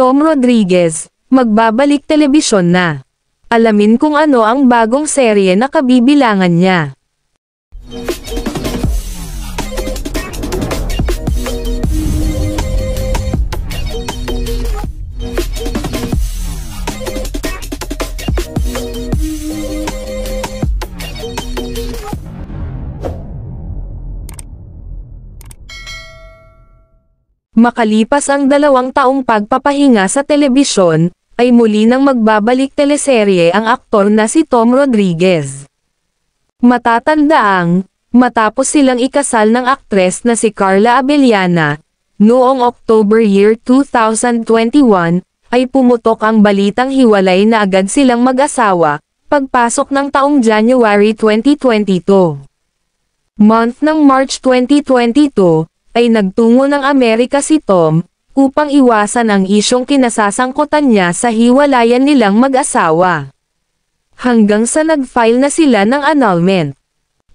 Tom Rodriguez, magbabalik telebisyon na. Alamin kung ano ang bagong serye na kabibilangan niya. Makalipas ang 2 taong pagpapahinga sa telebisyon, ay muli nang magbabalik teleserye ang aktor na si Tom Rodriguez. Matatandaang, matapos silang ikasal ng aktres na si Carla Abellana, noong October year 2021, ay pumutok ang balitang hiwalay na agad silang mag-asawa, pagpasok ng taong January 2022. Month ng March 2022, ay nagtungo ng Amerika si Tom, upang iwasan ang isyong kinasasangkutan niya sa hiwalayan nilang mag-asawa. Hanggang sa nag-file na sila ng annulment.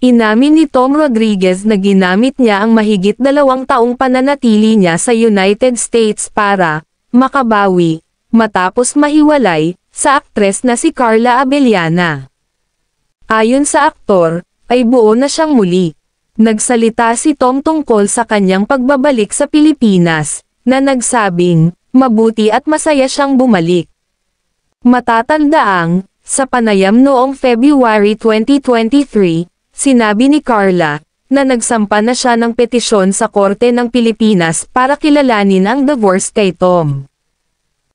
Inamin ni Tom Rodriguez na ginamit niya ang mahigit 2 taong pananatili niya sa United States para makabawi, matapos mahiwalay, sa aktres na si Carla Abellana. Ayon sa aktor, ay buo na siyang muli. Nagsalita si Tom tungkol sa kanyang pagbabalik sa Pilipinas, na nagsabing, mabuti at masaya siyang bumalik. Matatandaang, sa panayam noong February 2023, sinabi ni Carla, na nagsampa na siya ng petisyon sa Korte ng Pilipinas para kilalanin ang divorce kay Tom.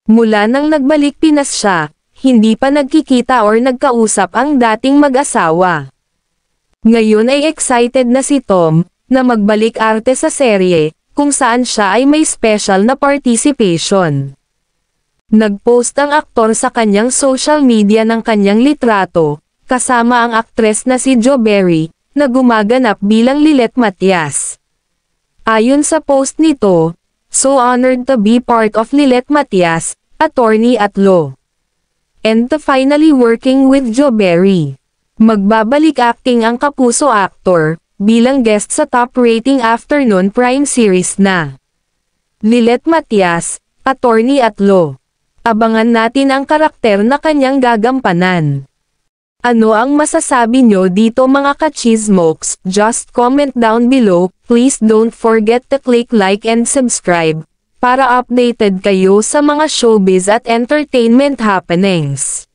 Mula nang nagbalik Pinas siya, hindi pa nagkikita or nagkausap ang dating mag-asawa. Ngayon ay excited na si Tom, na magbalik arte sa serye, kung saan siya ay may special na participation. Nagpost ang aktor sa kanyang social media ng kanyang litrato, kasama ang aktres na si Jo Berry, na gumaganap bilang Lilet Matias. Ayon sa post nito, so honored to be part of Lilet Matias, attorney at law. And to finally working with Jo Berry. Magbabalik acting ang kapuso actor, bilang guest sa top-rating afternoon prime series na Lilet Matias, attorney at law. Abangan natin ang karakter na kanyang gagampanan. Ano ang masasabi nyo dito mga ka-chismokes? Just comment down below. Please don't forget to click like and subscribe, para updated kayo sa mga showbiz at entertainment happenings.